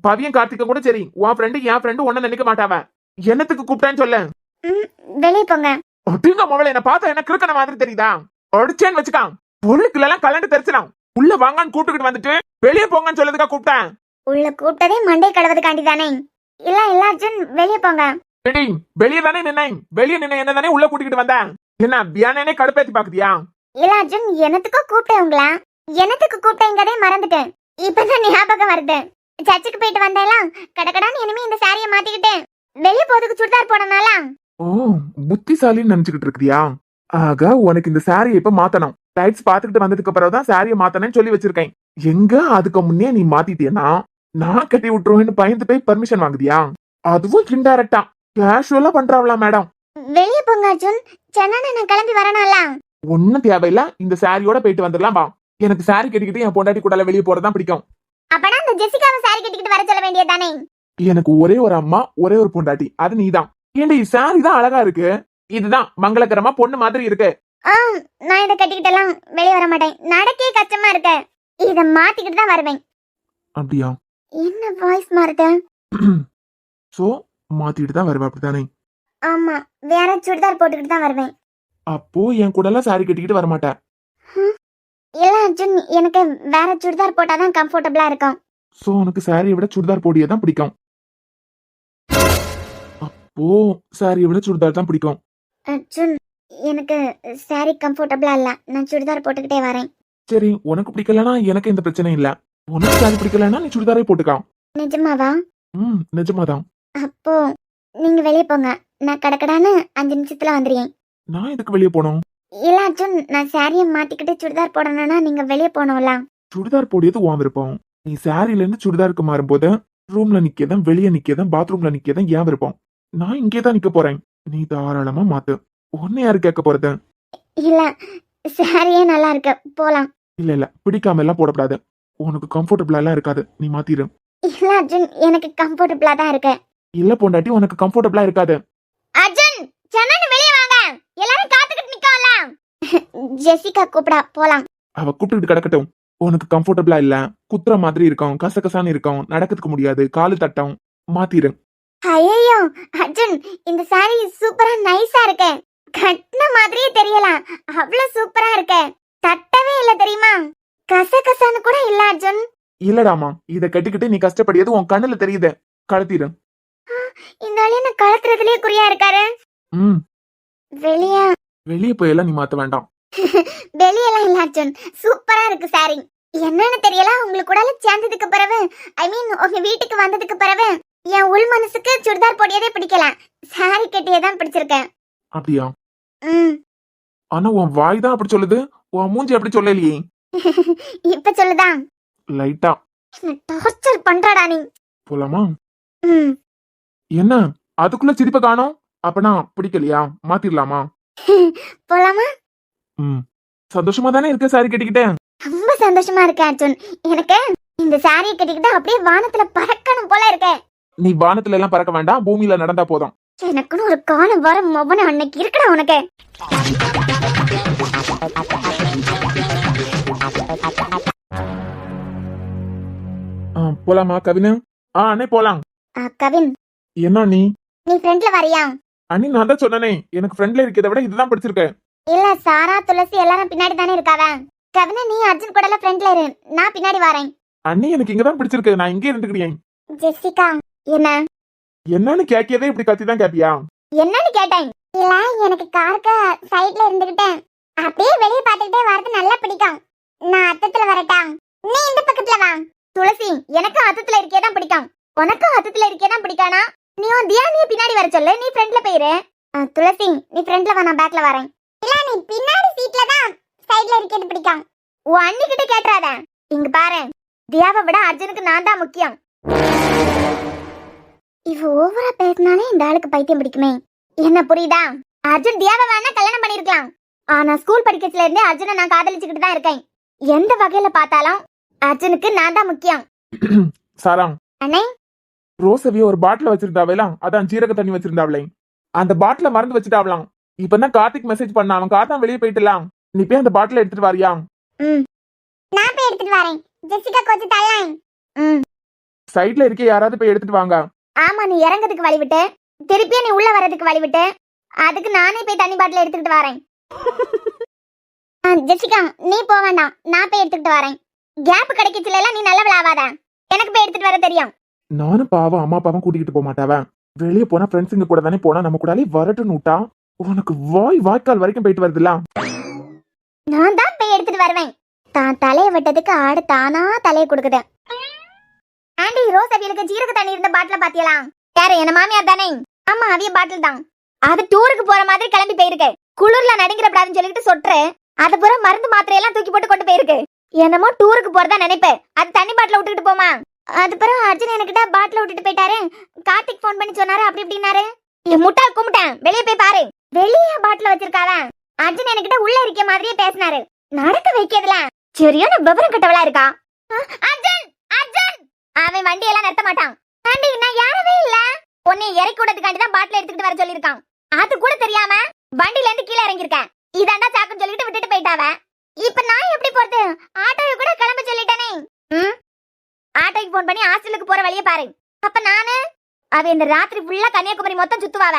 பவியும் கார்த்திக்க கூட சரி, உன் ஃப்ரெண்டு என் ஃப்ரெண்டு ஒன்ன நினைக்க மாட்டாவ. என்னத்துக்கு கூப்பிட்டேன்னு சொல்லு. வெளியே போங்க. அப்படிங்க மொபைல் என்ன பார்த்தா என்ன கிறுக்கன மாதிரி தெரியுதா? அடிச்சேன்னு வச்சுக்கான். பொருளுக்குள்ள எல்லாம் கலண்டு தெரிச்சிடும். உள்ள வாங்கன்னு கூப்பிட்டுக்கிட்டு வந்துட்டு வெளியே போங்கன்னு சொல்லதுக்கா கூப்பிட்டேன். உள்ள கூப்பிட்டதே மண்டை கழுவதுக்காண்டி தானே. இல்ல இல்ல அர்ஜுன், வெளியே போங்க. வெளியே தானே நின்னேன். வெளியே நின்ன என்ன தானே உள்ள கூட்டிக்கிட்டு வந்தேன். என்ன பியானே கடுப்பேத்தி பாக்குதியா? இல்ல அர்ஜுன், எனத்துக்கோ கூப்பிட்டேன் உங்களா? எனத்துக்கு கூப்பிட்டேங்கதே மறந்துட்டேன். இப்பதான் ஞாபகம் வருது. சர்ச்சுக்கு போயிட்டு வந்தேலாம். கடகடான்னு இனிமே இந்த சாரியை மாத்திக்கிட்டேன். வெளியே போறதுக்கு சுடிதார் போனனால. ஓ, புத்திசாலின்னு நினைச்சுக்கிட்டு இருக்கியா? ஆக உனக்கு இந்த சாரியை இப்ப மாத்தணும். லைட்ஸ் பாத்துக்கிட்டு வந்ததுக்கு அப்புறம் தான் சாரியை மாத்தணும்னு சொல்லி வச்சிருக்கேன். எங்க அதுக்கு முன்னே நீ மாத்திட்டியனா நான் கட்டி விட்டுருவேன்னு பயந்து போய் பர்மிஷன் வாங்குதியா? அதுவும் இன்டைரக்டா கேஷுவலா பண்றாவளா மேடம். வெளியே போங்க அர்ஜுன். சென்னை நான் கிளம்பி வரணும்ல. ஒன்னும் தேவையில்ல, இந்த சாரியோட போயிட்டு வந்துடலாம் வா. எனக்கு சாரி கட்டிக்கிட்டு என் பொண்டாட்டி கூட வெளியே போறதுதான் பிடிக்கும். அப்பனா அந்த ஜெசிகாவை சாரி கட்டிக்கிட்டு வர சொல்ல வேண்டியதானே. எனக்கு ஒரே ஒரு அம்மா ஒரே ஒரு பொண்டாட்டி, அது நீதான். ஏண்டி சாரி தான் அழகா இருக்கு, இதுதான் மங்களகரமா பொண்ணு மாதிரி இருக்கு. நான் இதை கட்டிக்கிட்டெல்லாம் வெளியே வர மாட்டேன். நடக்கே கஷ்டமா இருக்கு. இத மாத்திக்கிட்டு தான் வருவேன். அப்படியா? என்ன வாய்ஸ் மாறுது? சோ மாத்திட்டு தான் வருவா அப்படித்தானே? ஆமா, வேற சுடிதார் போட்டுக்கிட்டு தான் வருவேன். அப்போ என் கூட எல்லாம் சாரி கட்டிக்கிட்டு வரமாட்டேன். இல்ல அர்ஜுன், எனக்கு வேற சுடிதார் போட்டாதான் கம்ஃபர்டபுளா இருக்கும். சோ உனக்கு சாரியை விட சுடிதார் போடியே தான் பிடிக்கும். அப்போ சாரியை விட சுடிதார் தான் பிடிக்கும். அர்ஜுன், எனக்கு சாரி கம்ஃபர்டபுளா இல்ல. நான் சுடிதார் போட்டுக்கிட்டே வரேன். சரி, உனக்கு பிடிக்கலனா எனக்கு எந்த பிரச்சனையும் இல்ல. உனக்கு சாரி பிடிக்கலனா நீ சுடிதாரே போட்டுக்கலாம். நிஜமாவா? நிஜமாதான். அப்போ நீங்க வெளியே போங்க. நான் கடக்கடான்னு 5 நிமிஷத்துல வந்துடுறேன். நான் எதுக்கு வெளியே போனோம்? இல்ல அர்ஜுன், நான் சாரியை மாத்திக்கிட்டு சுடிதார் போடணும்னா நீங்க வெளியே போகணும்ல. சுடிதார் போடியது உன் விருப்பம். நீ சாரில இருந்து சுடிதாருக்கு மாறும்போது ரூம்ல நிக்கதான், வெளியே நிக்கதான், பாத்ரூம்ல நிக்கதான் ஏன் விருப்பம். நான் இங்கேதான் நிக்க போறேன். நீ தாராளமா மாத்து. ஒன்னு யாரு கேட்க போறது? இல்ல, சாரியே நல்லா இருக்கு, போலாம். இல்ல பிடிக்காம எல்லாம் போடக்கூடாது. உனக்கு கம்ஃபர்டபுளா எல்லாம் இருக்காது, நீ மாத்திரு. இல்ல அர்ஜுன், எனக்கு கம்ஃபர்டபுளா தான் இருக்கு. இல்ல பொண்டாட்டி, உனக்கு கம்ஃபர்டபுளா இருக்காது. அர்ஜுன், சென்னை வெளியே வாங்க. எல்லாரும் காத்துக்கிட்டு நிக்கோம்ல. ஜெசிகா கூப்பிடா, போலாம். அவ கூப்பிட்டு கிடக்கட்டும். உனக்கு கம்ஃபர்டபுளா இல்ல, குத்துற மாதிரி இருக்கும், கசகசான்னு இருக்கும், நடக்கிறதுக்கு முடியாது, காலு தட்டம், மாத்திரு. ஐயோ அர்ஜுன், இந்த சாரி சூப்பரா நைஸா இருக்கு. கட்டின மாதிரியே தெரியல, அவ்வளவு சூப்பரா இருக்கு. தட்டவே இல்ல தெரியுமா, கசகசான்னு கூட இல்ல அர்ஜுன். இல்லடாமா, இத கட்டிக்கிட்டு நீ கஷ்டப்படியது உன் கண்ணுல தெரியுது. கழுத்திரு. இந்த வழியா நான் கழுத்துறதுலயே குறியா இருக்காரு. வெளியே வெளியே போயெல்லாம் நீ மாத்த வேண்டாம். வெளியெல்லாம் இல்ல அர்ஜுன், சூப்பரா இருக்கு சாரி. என்னன்னு தெரியல, உங்களுக்கு கூட சேர்ந்ததுக்கு பிறகு, ஐ மீன் உங்க வீட்டுக்கு வந்ததுக்கு பிறகு என் உள் மனசுக்கு சுடிதார் போடியதே பிடிக்கல, சாரி கட்டியதான் பிடிச்சிருக்கேன். அப்படியா? ஆனா உன் வாய் தான் அப்படி சொல்லுது, உன் மூஞ்சி அப்படி சொல்லலையே. இப்ப சொல்லுதான். லைட்டா டார்ச்சர் பண்றடா நீ. போலாமா? என்ன அதுக்குள்ள சிரிப்ப காணோம்? அப்பனா பிடிக்கலையா? மாத்திரலாமா? போலாமா? சந்தோஷமா தானே இருக்க சாரி கட்டிக்கிட்டேன்? ரொம்ப சந்தோஷமா இருக்கேன் அர்ஜுன். எனக்கு இந்த சாரியை கட்டிக்கிட்டு அப்படியே வானத்துல பறக்கணும் போல இருக்கு. நீ வானத்துல எல்லாம் பறக்க வேண்டாம், பூமியில நடந்தா போதும். எனக்குன்னு ஒரு காலம் வர மொபன அன்னைக்கு இருக்கடா உனக்கு. போலாமா கவினு? அண்ணே போலாம். கவின், என்ன நீ ஃப்ரெண்ட்ல வரியா? அண்ணி நான் தான் சொன்னனே, எனக்கு ஃப்ரெண்ட்ல இருக்கிறத விட இதுதான் பிடிச்சிருக்கு. இல்ல, சாரா துளசி எல்லாரும் பின்னாடி தானே இருக்காவ. கவின, நீ அர்ஜுன் கூட ஃப்ரெண்ட்ல இரு, நான் பின்னாடி வரேன். அண்ணி எனக்கு இங்கதான் பிடிச்சிருக்கு, நான் இங்கே இருந்துக்கிறேன். ஜெசிகா, என்னன்னு கேட்கவே இப்படி கத்தி தான் கேப்பியா? என்னன்னு கேட்டேன். இல்ல, எனக்கு காருக்கு சைடுல இருந்துகிட்டேன் அப்படியே வெளிய பாத்துக்கிட்டே வரது நல்லா பிடிக்கும். நான் அத்தத்துல வரட்டா? நீ இந்த பக்கத்துல வா. துளசி, எனக்கு அத்தத்துல இருக்கே தான் பிடிக்கும். உனக்கு அத்தத்துல இருக்கே தான் பிடிக்கானா? நீ தியானிய பின்னாடி வர சொல்லு, நீ ஃப்ரண்ட்ல போயிரு. துளசி, நீ ஃப்ரண்ட்ல வா, நான் பேக்ல வரேன். இல்ல, நீ பின்னாடி சீட்ல தான் சைடுல இருக்கேன்னு பிடிக்கும். உன் அண்ணி கிட்ட கேட்றாத. இங்க பாரு, தியாவை விட அர்ஜுனுக்கு நான் தான் முக்கியம். இவ ஓவரா பேசினாலே இந்த ஆளுக்கு பைத்தியம் பிடிக்குமே. என்ன புரியுதா? அர்ஜுன் தியாவை வேணா கல்யாணம் பண்ணிருக்கலாம். ஆனா ஸ்கூல் படிக்கிறதுல இருந்தே அர்ஜுனை நான் காதலிச்சுக்கிட்டு தான் இருக்கேன். எந்த வகையில பார்த்தாலும் அர்ஜுனுக்கு நான் தான் முக்கியம். சாரா அண்ணே, ரோசவிய ஒரு பாட்டில வச்சிருந்தாவலாம், அதான் ஜீரக தண்ணி வச்சிருந்தாவளே, அந்த பாட்டில மறந்து வச்சுட்டாவலாம். இப்பதான் கார்த்திக் மெசேஜ் பண்ண, அவன் கார் தான் வெளியே போயிட்டுலாம். நீ போய் அந்த பாட்டில எடுத்துட்டு வாரியா? நான் போய் எடுத்துட்டு வரேன். ஜெசிகா கொஞ்சம் தள்ளாய். சைடுல இருக்க யாராவது போய் எடுத்துட்டு வாங்க. ஆமா, நீ இறங்கிறதுக்கு வழி விட்டு, திருப்பியே நீ உள்ள வர்றதுக்கு வழி விட்டு, அதுக்கு நானே போய் தண்ணி பாட்டில எடுத்துக்கிட்டு வரேன். ஜெசிகா, நீ போக வேண்டாம், நான் போய் எடுத்துக்கிட்டு வரேன். கேப் கிடைக்கச்சுல எல்லாம் நீ நல்லவள ஆவாத, எனக்கு போய் எடுத்துட்டு வர தெரியும். நானும் பாவம் அம்மா அப்பாவும் கூட்டிகிட்டு போக மாட்டாவ. வெளியே போனா ஃப்ரெண்ட்ஸுங்க கூட தானே போனா, நம்ம கூடாலே வரட்டுன்னு விட்டா உனக்கு வாய்க்கால் வரைக்கும் போயிட்டு வருதுல்ல. நான் தான் போய் எடுத்துட்டு வருவேன். தான் தலையை விட்டதுக்கு ஆடு தானா தலையை கொடுக்குது. ஆண்டி, ரோஸ் அவியலுக்கு ஜீரக தண்ணி இருந்த பாட்டில பாத்தியலா? யாரு, என்ன மாமியார் தானே? ஆமா, அவிய பாட்டில் தான். அது டூருக்கு போற மாதிரி கிளம்பி போயிருக்கு. குளிர்ல நடுங்கிறப்படாதுன்னு சொல்லிட்டு சொட்டு அது பூரா மருந்து மாத்திரை எல்லாம் தூக்கி போட்டு கொண்டு போயிருக்கு. என்னமோ டூருக்கு போறதா நினைப்பு, அது தண்ணி பாட்டில விட்டுக்கிட்டு போமா? அதுக்கப்புறம் அர்ஜுன் என்கிட்ட பாட்டில் விட்டுட்டு போயிட்டாரு. கார்த்திக் ஃபோன் பண்ணி சொன்னாரு அப்படி இப்படின்னாரு. என் முட்டாள் கும்பிட்டேன், வெளியே போய் பாரு. வெளியே பாட்டில் வச்சிருக்காவ. அர்ஜுன் என்கிட்ட உள்ள இருக்க மாதிரியே பேசினாரு. நடக்க வைக்கிறதுல சரியான விவரம் கட்டவளா இருக்கா. அர்ஜுன் அர்ஜுன் அவன் வண்டி எல்லாம் நிறுத்த மாட்டான். ஆண்டி நான் யாரவே இல்ல, உன்னை இறக்கி விடறதுக்காண்டி தான் பாட்டில் எடுத்துக்கிட்டு வர சொல்லியிருக்கான். அது கூட தெரியாம வண்டில இருந்து கீழே இறங்கியிருக்கேன். இதாண்டா சாக்குன்னு சொல்லிட்டு விட்டுட்டு போயிட்டாவ. இப்ப நான் எப்படி போறது? ஆட்டோவை கூட கிளம்ப சொல்லிட்டேனே. ஆட்டோக்கு போன் பண்ணி ஹாஸ்டலுக்கு போற வழியை பாரு. அப்ப நானு அவ இந்த ராத்திரி ஃபுல்லா கன்னியாகுமரி மொத்தம் சுத்துவாவ.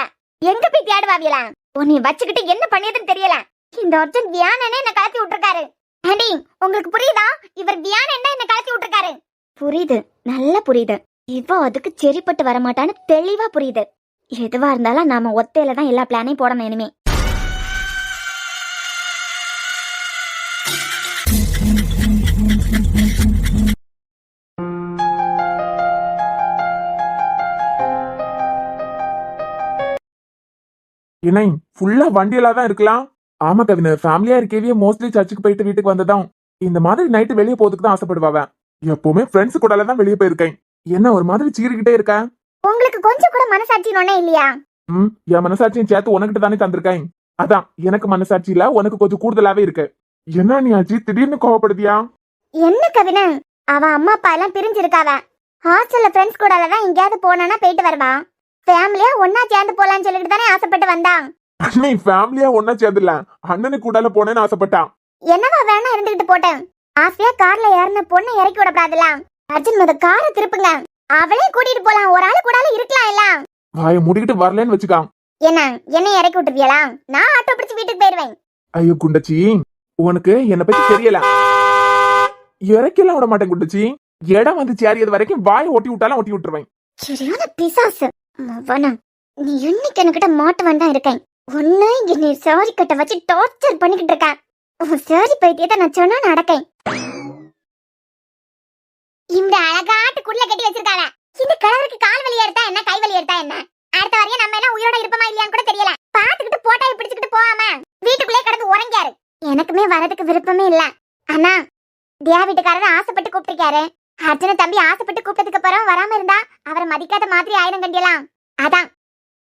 எங்க போய் தேடுவாவியல? உன்னை வச்சுக்கிட்டு என்ன பண்ணியதுன்னு தெரியல. இந்த அர்ஜுன் வியானனே என்ன கலத்தி விட்டுருக்காரு. ஆண்டி உங்களுக்கு புரியுதா? இவர் வியானன் என்ன கலத்தி விட்டுருக்காரு. புரியுது, நல்லா புரியுது. இப்போ அதுக்கு சரிப்பட்டு வரமாட்டான்னு தெளிவா புரியுது. எதுவா இருந்தாலும் நாம ஒத்தையில தான் எல்லா பிளானையும் போடணும் இனிமே. என்ன ஃபுல்லா வண்டியில தான் இருக்கலாம். ஆமா கவின, ஃபேமிலியா இருக்கவே மோஸ்ட்லி சர்ச்சுக்கு போயிட்டு வீட்டுக்கு வந்ததான். இந்த மாதிரி நைட்டு வெளியே போறதுக்கு தான் ஆசைப்படுவாவ. எப்பவுமே ஃப்ரெண்ட்ஸ் கூட தான் வெளியே போயிருக்கேன். என்ன ஒரு மாதிரி சீறிக்கிட்டே இருக்க? உங்களுக்கு கொஞ்சம் கூட மனசாட்சி ஒண்ணே இல்லையா? என் மனசாட்சியும் சேர்த்து உனக்கிட்ட தானே தந்திருக்கேன். அதான் எனக்கு மனசாட்சி இல்ல, உனக்கு கொஞ்சம் கூடுதலாவே இருக்கு. என்ன நீ ஆச்சு திடீர்னு கோவப்படுதியா? என்ன கவின, அவ அம்மா அப்பா எல்லாம் பிரிஞ்சிருக்காவ. ஹாஸ்டல்ல ஃப்ரெண்ட்ஸ் கூட தான் எங்கேயாவது போனா போயிட்டு வருவா. ஃபேமிலியா ஒன்னா சேர்ந்து போலான்னு சொல்லிட்டு தானே ஆசைப்பட்டு வந்தான். அண்ணே ஃபேமிலியா ஒன்னா சேர்ந்துல அண்ணனுக்கு கூடால போனேன்னு ஆசைப்பட்டான். என்னவா வேணா இருந்துகிட்டு போட்டேன். ஆசையா கார்ல ஏறின பொண்ணு இறக்கி விடப்படாதுல. அர்ஜுன் முத காரை திருப்புங்க, அவளே கூட்டிட்டு போலாம். ஒரு ஆளு கூடால இருக்கலாம் இல்ல. வாய முடிக்கிட்டு வரலன்னு வச்சுக்கான். என்ன இறக்கி விட்டுருவியலா? நான் ஆட்டோ பிடிச்சு வீட்டுக்கு போயிருவேன். ஐயோ குண்டச்சி, உனக்கு என்ன பத்தி தெரியல. இறக்கலாம் விட மாட்டேன் குண்டச்சி. இடம் வந்து சேரியது வரைக்கும் வாயை ஒட்டி விட்டாலும் ஒட்டி விட்டுருவேன். சரியான பிசாசு மவனா. நீ என்னைக்கு என்கிட்ட மாட்டுவான் தான் இருக்கேன். ஒன்னு என்னை சாரி கட்ட வச்சு டார்ச்சர் பண்ணிக்கிட்டு இருக்கேன். சாரி பைத்தியத்தை நான் சொன்னா நடக்கேன். இந்த அழகாட்டு குள்ள கட்டி வச்சிருக்காங்க. இந்த கலருக்கு கால் வலி எடுத்தா என்ன, கை வலி எடுத்தா என்ன? அடுத்த வரையும் நம்ம என்ன உயிரோட இருப்போமா இல்லையான்னு கூட தெரியல. பாத்துக்கிட்டு போட்டாய் பிடிச்சுக்கிட்டு போகாம வீட்டுக்குள்ளே கிடந்து உறங்கியாரு. எனக்குமே வரதுக்கு விருப்பமே இல்ல. ஆனா தியா வீட்டுக்காரர் ஆசைப்பட்டு கூப்பிட்டிருக்காரு. அர்ஜுன தம்பி ஆசைப்பட்டு கூப்பிட்டதுக்கு அப்புறம் வராம இருந்தா அவரை மதிக்காத மாதிரி ஆயிரம் கண்டியலாம். அதான்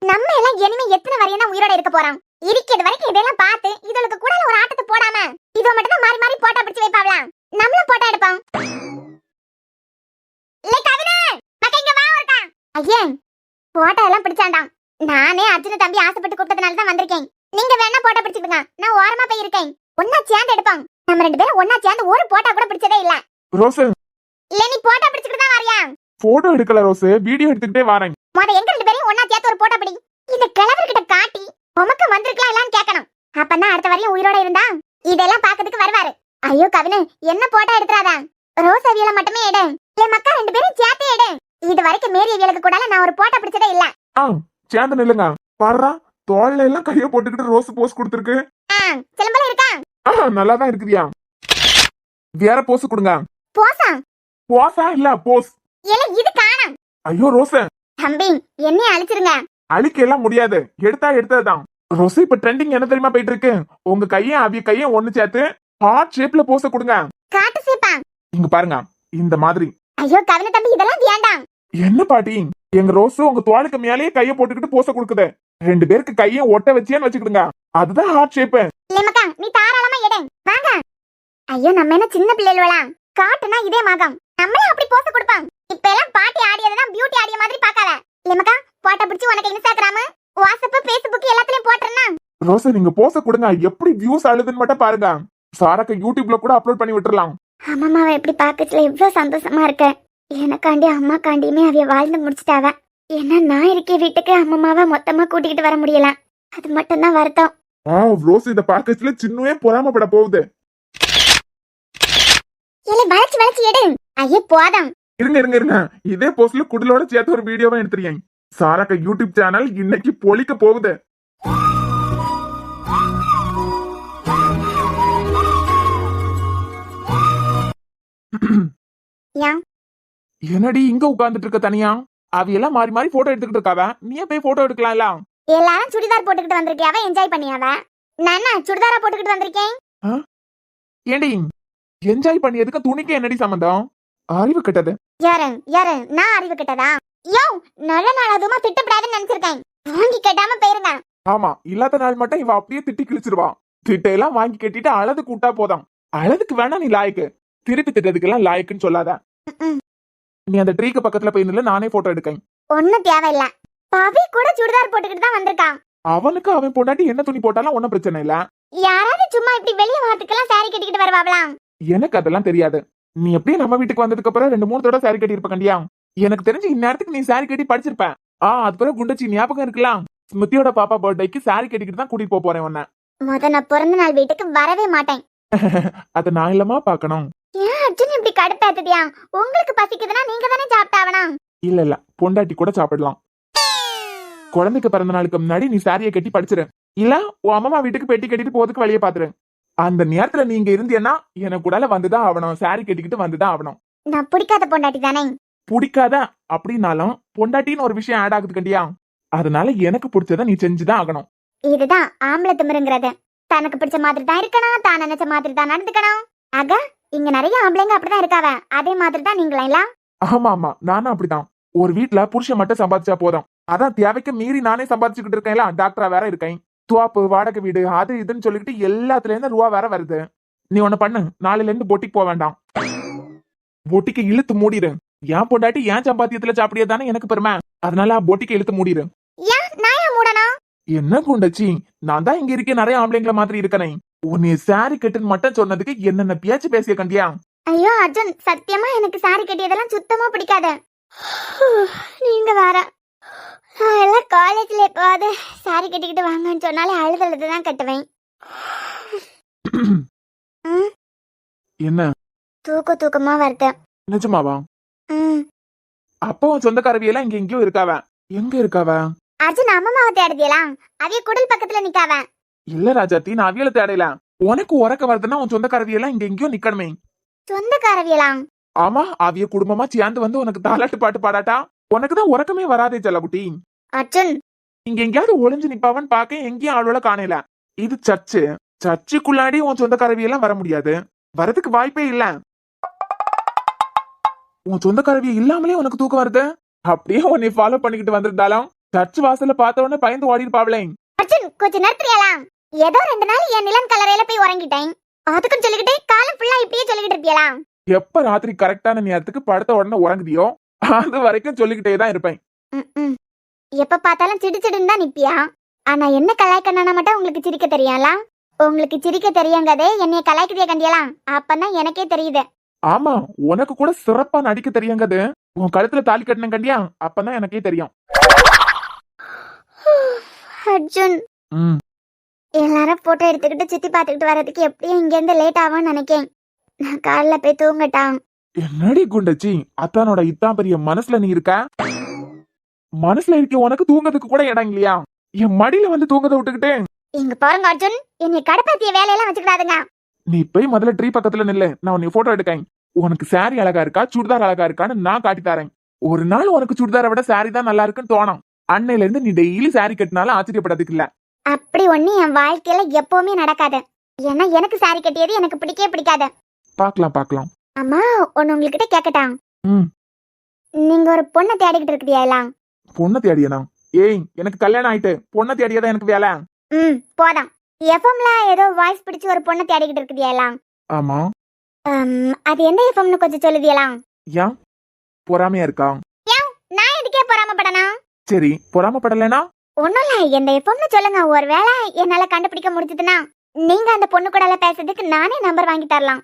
நம்ம எல்லாம் இனிமே எத்தனை வரையும் தான் உயிரோட இருக்க போறோம். இருக்கிறது வரைக்கும் இதெல்லாம் பார்த்து இதற்கு கூட ஒரு ஆட்டத்தை போடாம இதோ மட்டும் தான் மாறி மாறி போட்டா பிடிச்சு வைப்பாவலாம். நம்மளும் போட்டா எடுப்போம். ஐயே போட்டோ எல்லாம் பிடிச்சாண்டாம். நானே அர்ஜுன தம்பி ஆசைப்பட்டு கூப்பிட்டதுனால தான் வந்திருக்கேன். நீங்க வேணா போட்டோ பிடிச்சுக்கோங்க, நான் ஓரமா போய் இருக்கேன். ஒன்னா சேர்ந்து எடுப்போம். நம்ம ரெண்டு பேரும் ஒன்னா சேர்ந்து ஒரு போட்டோ கூட பிடிச்சதே இல்ல. ரோஸ் இல்ல நீ போட்டோ பிடிச்சிட்டு தான் வரியா? போட்டோ எடுக்கல ரோஸ், வீடியோ எடுத்துக்கிட்டே வரேன். மொத எங்க ரெண்டு பேரும் ஒன்னா சேர்த்து ஒரு போட்டோ பிடி. இந்த கிழவர்கிட்ட காட்டி உமக்கு வந்திருக்கலாம் இல்லன்னு கேட்கணும். அப்பதான் அடுத்த வரையும் உயிரோட இருந்தா இதெல்லாம் பாக்கிறதுக்கு வருவாரு. ஐயோ கவினு, என்ன போட்டோ எடுத்துறாதா? ரோஸ் அவியல மட்டுமே எடு. என் மக்கா ரெண்டு பேரும் சேர்த்து எடு. இது வரைக்கும் மேரி அவியலுக்கு கூட நான் ஒரு போட்டோ பிடிச்சதே இல்ல. சேர்ந்து நில்லுங்க. பாருடா, தோல்ல எல்லாம் கைய போட்டுக்கிட்டு ரோஸ் போஸ் கொடுத்திருக்கு. சிலம்பல இருக்கா? நல்லா தான் இருக்குதியா. வேற போஸ் கொடுங்க. போஸா? போஸா இல்ல போஸ். இல்ல இது காணோம். ஐயோ ரோஸ் தம்பி என்னைய அழிச்சிருங்க. அழிக்க எல்லாம் முடியாது, எடுத்தா எடுத்ததுதான். ரோஸ் இப்ப ட்ரெண்டிங் என்ன தெரியுமா போயிட்டு இருக்கு? உங்க கையும் அவிய கையும் ஒண்ணு சேர்த்து ஹார்ட் ஷேப்ல போஸ கொடுங்க. காட்டு சேப்பா? இங்க பாருங்க, இந்த மாதிரி. ஐயோ கவின தம்பி இதெல்லாம் வேண்டாம். என்ன பாட்டி, எங்க ரோஸ் உங்க தோளுக்கு மேலேயே கைய போட்டுக்கிட்டு போஸ கொடுக்குது. ரெண்டு பேருக்கு கையை ஒட்ட வச்சேன்னு வச்சுக்கிடுங்க, அதுதான் ஹார்ட் ஷேப். இல்லமக்கா நீ தாராளமா எடு வாங்க. ஐயோ நம்ம என்ன சின்ன பிள்ளைகளா? காட்டுனா இதே மாகம், நம்மளே அப்படி போஸ கொடுப்பாங்க. இப்ப எல்லாம் பாட்டி ஆடியதுதான் பியூட்டி ஆடிய மாதிரி பார்க்காத. இல்லமக்கா போட்டோ பிடிச்சு உனக்கு இன்ஸ்டாகிராம், வாட்ஸ்அப், ஃபேஸ்புக் எல்லாத்துலயும் போட்டுறேன்னா. ரோஸ் நீங்க போஸ கொடுங்க, எப்படி வியூஸ் அழுதுன்னு மட்டும் பாருங்க. சாரக்க யூடியூப்ல கூட அப்லோட் பண்ணி விட்டுறலாம். அம்மாவை எப்படி பாக்கச்சுல எவ்வளவு சந்தோஷமா இருக்கு. எனக்காண்டி அம்மா காண்டியுமே அவைய வாழ்ந்து முடிச்சிட்டாவ. ஏன்னா நான் இருக்க வீட்டுக்கு அம்மாவை மொத்தமா கூட்டிக்கிட்டு வர முடியல. அது மட்டும் தான் வருத்தம். ரோஸ் இத பாக்கச்சுல சின்னவே பொறாமப்பட போகுது. இல்ல வளைச்சு வளைச்சு எடு. ஐயே போதும். இருங்க இருங்க இருங்க, இதே போஸ்ட்ல குடலோட சேர்த்து ஒரு வீடியோவா எடுத்துறீங்க. சாரக்க யூடியூப் சேனல் இன்னைக்கு பொழிக்க போகுது. என்னடி இங்க உட்கார்ந்துட்டு இருக்க தனியா? அவையெல்லாம் மாறி மாறி போட்டோ எடுத்துக்கிட்டு இருக்காவ, நீயே போய் போட்டோ எடுக்கலாம்ல. எல்லாரும் சுடிதார் போட்டுக்கிட்டு வந்திருக்கியாவ, என்ஜாய் பண்ணியாவ. நான் சுடிதாரா போட்டுக்கிட்டு வந்திருக்கேன். ஏண்டி என்ஜாய் பண்ணியதுக்கு துணிக்கு என்னடி சம்பந்தம்? அறிவு கெட்டது. யாரு யாரு நான் அறிவு கிட்டதா? யோ, நல்ல நாள் அதுமா திட்டப்படாதுன்னு நினைச்சிருக்கேன். வாங்கி கேட்டாம போயிருங்க. ஆமா, இல்லாத நாள் மட்டும் இவ அப்படியே திட்டி கிழிச்சிருவா. திட்டையெல்லாம் வாங்கி கட்டிட்டு அழகு கூட்டா போதாம். அழகுக்கு வேணா நீ லாய்க்கு, திருப்பி திட்டதுக்கெல்லாம் லாய்க்குன்னு சொல்லாத. நீ அந்த ட்ரீக்கு பக்கத்துல போய் நில்லு, நானே போட்டோ எடுக்கேன். ஒண்ணும் தேவையில்ல. பவி கூட சுடிதார் போட்டுக்கிட்டு தான் வந்திருக்கான். அவனுக்கு அவன் பொண்டாட்டி என்ன துணி போட்டாலும் ஒன்னும் பிரச்சனை இல்ல. யாராவது சும்மா இப்படி வெளியே வாரத்துக்கெல்லாம் சாரி கட்டிக்கிட்டு வருவாங்களாம்? எனக்கு அதெல்லாம் தெரியாது. நீ எப்படியும் நம்ம வீட்டுக்கு வந்ததுக்கு அப்புறம் 2-3 தடவை சாரி கட்டி இருப்ப கண்டியா? எனக்கு தெரிஞ்சு இந்நேரத்துக்கு நீ சாரி கட்டி படிச்சிருப்ப. அது பிறகு குண்டச்சி ஞாபகம் இருக்கலாம். ஸ்மிருதியோட பாப்பா பர்த்டேக்கு சாரி கட்டிக்கிட்டு தான் கூட்டிட்டு போறேன் உன்ன. நான் பிறந்த நாள் வீட்டுக்கு வரவே மாட்டேன். அத நான் இல்லமா பாக்கணும். ஏன் அர்ஜுன் இப்படி கடுப்பேத்துதியா? உங்களுக்கு பசிக்குதுன்னா நீங்க தானே சாப்பிட்டாவணும். இல்ல, பொண்டாட்டி கூட சாப்பிடலாம். குழந்தைக்கு பிறந்த நாளுக்கு முன்னாடி நீ சாரியை கட்டி படிச்சிரு. இல்ல உன் அம்மா வீட்டுக்கு பெட்டி கட்டிட்டு போறதுக்கு வழியை பாத்துரு. அந்த நேரத்துல நீங்க இருந்தீன்னா எனக்கு கூடால வந்துதான் ஆகணும். சாரி கட்டிக்கிட்டு வந்துதான் ஆகணும். நான் பிடிக்காத பொண்டாட்டி தானே. பிடிக்காத அப்படின்னாலும் பொண்டாட்டின்னு ஒரு விஷயம் ஆட் ஆகுது கண்டியா? அதனால எனக்கு பிடிச்சத நீ செஞ்சுதான் ஆகணும். இதுதான் ஆம்பளை திமிருங்கிறது. தனக்கு பிடிச்ச மாதிரி தான் இருக்கணும், தான் நினைச்ச மாதிரி தான் நடந்துக்கணும். ஆக இங்க நிறைய ஆம்பளைங்க அப்படிதான் இருக்காவ. அதே மாதிரி தான் நீங்களா? ஆமா, நானும் அப்படிதான். ஒரு வீட்டுல புருஷன் மட்டும் சம்பாதிச்சா போதும். அதான் தேவைக்கு மீறி நானே சம்பாதிச்சுக்கிட்டு இருக்கேன்ல. டாக்டரா வேற இருக்கேன். துவாப்பு, வாடகை வீடு, அது இதுன்னு சொல்லிட்டு எல்லாத்துல இருந்து ரூபா வேற வருது. நீ ஒண்ணு பண்ணு, நாளையில இருந்து பொட்டிக்கு போக வேண்டாம். பொட்டிக்கு இழுத்து மூடிடு. என் பொண்டாட்டி ஏன் சம்பாத்தியத்துல சாப்பிடியே தானே எனக்கு பெருமை. அதனால பொட்டிக்கு இழுத்து மூடிடு. என்ன குண்டச்சி, நான் தான் இங்க இருக்கேன், நிறைய ஆம்பளைங்கள மாதிரி இருக்கனே. உன்னை சாரி கட்டுன்னு மட்டும் சொன்னதுக்கு என்னென்ன பேச்சு பேசிய கண்டியா? ஐயோ அர்ஜுன், சத்தியமா எனக்கு சாரி கட்டியதெல்லாம் சுத்தமா பிடிக்காது. நீங்க வேற. நான் எல்லாம் காலேஜ்ல எப்பாவது சாரி கட்டிக்கிட்டு வாங்கன்னு சொன்னாலே அழுதுதான் கட்டுவேன். என்ன தூக்கமா வருது. நிஜமாவா? அப்போ சொந்தக்காரவியெல்லாம் இங்க எங்கேயோ இருக்காவ. எங்க இருக்காவ? அர்ஜுன் அம்மாவை தேடுதியலாம். அவிய குடில் பக்கத்துல நிக்காவ. இல்ல ராஜாத்தி, நான் அவியல தேடல. உனக்கு உறக்க வருதுன்னா உன் சொந்தக்காரவியெல்லாம் இங்க எங்கேயோ நிக்கணுமே. சொந்தக்காரவியலாம்? ஆமா, அவிய குடும்பமா சேர்ந்து வந்து உனக்கு தாலாட்டு பாட்டு பாடாட்டா உனக்குதான் உறக்கமே வராதே செல்லகுட்டி. அர்ஜுன், இங்க எங்கேயாவது ஒளிஞ்சு நிப்பாவன்னு பாக்க எங்கேயும் ஆளோட காணல. இது சர்ச்சுக்குள்ளாடி உன் சொந்தக்காரவியெல்லாம் வர முடியாது. வரதுக்கு வாய்ப்பே இல்ல. உன் சொந்தக்காரவிய இல்லாமலே உனக்கு தூக்கம் வருது. அப்படியே உன்னை ஃபாலோ பண்ணிக்கிட்டு வந்திருந்தாலும் சர்ச் வாசல்ல பார்த்த உடனே பயந்து ஓடிருப்பாவளே. அர்ஜுன், கொஞ்சம் நிறுத்துறியலாம்? ஏதோ 2 நாள் என் நிலம் கலரையில போய் உறங்கிட்டேன். அதுக்கும் சொல்லிக்கிட்டே காலம் ஃபுல்லா இப்படியே சொல்லிக்கிட்டு இருப்பியலாம். எப்ப ராத்திரி கரெக்டான நேரத்துக்கு படுத்த உடனே உறங்குதியோ அது வரைக்கும் சொல்லிக்கிட்டே தான் இருப்பேன். எப்ப பார்த்தாலும் சிடுச்சிடுன்னு தான் நிப்பியா? ஆனா என்ன கலாய்க்கணும்னா மட்டும் உங்களுக்கு சிரிக்க தெரியாங்களா? உங்களுக்கு சிரிக்க தெரியுங்கதே என்னைய கலாய்க்கதைய கண்டியலாம். அப்பதான் எனக்கே தெரியுது. ஆமா, உனக்கு கூட சிறப்பா நடிக்க தெரியுங்கது. உன் கழுத்துல தாலி கட்டின கண்டியா? அப்பதான் எனக்கே தெரியும். அர்ஜுன், எல்லாரும் போட்டோ எடுத்துக்கிட்டு சுத்தி பாத்துக்கிட்டு வர்றதுக்கு எப்படியும் இங்க இருந்து லேட் ஆகும்னு நினைக்கேன். நான் காலைல போய் தூங்கட்டான். என்னடி குண்டச்சி, அத்தானோட இத்தான் பெரிய மனசுல நீ இருக்க. மனசுல இருக்க உனக்கு தூங்கறதுக்கு கூட இடம் இல்லையா? என் மடியில வந்து தூங்கத விட்டுக்கிட்டே. இங்க பாருங்க அர்ஜுன், என்னை கடுப்பாத்திய வேலையெல்லாம் வச்சுக்கிடாதுங்க. நீ போய் முதல்ல ட்ரீ பக்கத்துல நில்லு, நான் உன்னை போட்டோ எடுக்கேன். உனக்கு சாரி அழகா இருக்கா, சுடிதார் அழகா இருக்கான்னு நான் காட்டி தரேன். ஒரு நாள் உனக்கு சுடிதாரை விட சாரி தான் நல்லா இருக்குன்னு தோணும். அன்னையில இருந்து நீ டெய்லி சாரி கட்டினாலும் ஆச்சரியப்படறதுக்கு இல்ல. அப்படி ஒண்ணு என் வாழ்க்கையில எப்பவுமே நடக்காது. ஏன்னா எனக்கு சாரி கட்டியது எனக்கு பிடிக்கவே பிடிக்காது. பாக்கலாம். அம்மா, ஒன்னு உங்ககிட்ட கேக்கட்டான்? நீங்க ஒரு பொண்ணை தேடிக்கிட்டு இருக்கிறீங்களா? பொண்ணை தேடியனா? ஏய், எனக்கு கல்யாணம் ஆயிட்டு பொண்ணை தேடியதான் எனக்கு வேலை. போதான். எஃப்எம்ல ஏதோ வாய்ஸ் பிடிச்சு ஒரு பொண்ணை தேடிக்கிட்டு இருக்கிறீங்களா? ஆமா. அது எந்த எஃப்எம்னு கொஞ்சம் சொல்லுவீங்களா? ஏன் பொறாமையா இருக்கா? நான் எதுக்கே பொறாமப்படணும்? சரி, பொறாமப்படலனா ஒண்ணும் இல்ல, எந்த எஃப்எம்னு சொல்லுங்க. ஒருவேளை என்னால கண்டுபிடிக்க முடிஞ்சதுன்னா நீங்க அந்த பொண்ணு கூட பேசுறதுக்கு நானே நம்பர் வாங்கி தரலாம்.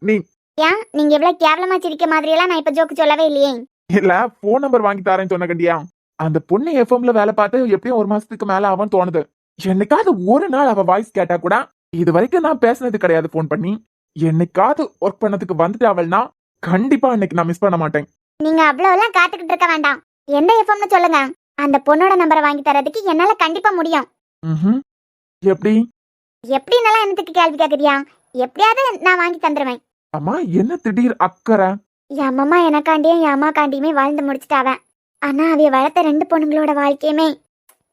நீ ஏன் நீங்க எவ்வளவு கேவலமா சிரிக்க மாதிரி எல்லாம் நான் இப்ப ஜோக்கு சொல்லவே இல்லையே. இல்ல, போன் நம்பர் வாங்கி தரேன்னு சொன்ன கண்டியா? அந்த பொண்ணு எஃப்எம்ல வேலை பார்த்து எப்படியும் 1 மாசத்துக்கு மேல ஆகும் தோணுது. என்னைக்காவது ஒரு நாள் அவ வாய்ஸ் கேட்டா கூட இது வரைக்கும் நான் பேசினது கிடையாது போன் பண்ணி. என்னைக்காவது ஒர்க் பண்ணதுக்கு வந்துட்டு அவள்னா கண்டிப்பா அன்னைக்கு நான் மிஸ் பண்ண மாட்டேன். நீங்க அவ்வளவு எல்லாம் காத்துக்கிட்டு இருக்க வேண்டாம். எந்த எஃப்எம்னு சொல்லுங்க. அந்த பொண்ணோட நம்பரை வாங்கி தரதுக்கு என்னால கண்டிப்பா முடியும். எப்படி? எப்படின்னால எனக்கு கேள்வி கேக்குறியா? எப்படியாவது நான் வாங்கி தந்துருவேன். அம்மா, என்ன திடீர் அக்கறை? என் அம்மா எனக்காண்டியும் என் அம்மா காண்டியுமே வாழ்ந்து முடிச்சுட்டாவ. ஆனா அவைய வளர்த்த 2 பொண்ணுங்களோட வாழ்க்கையுமே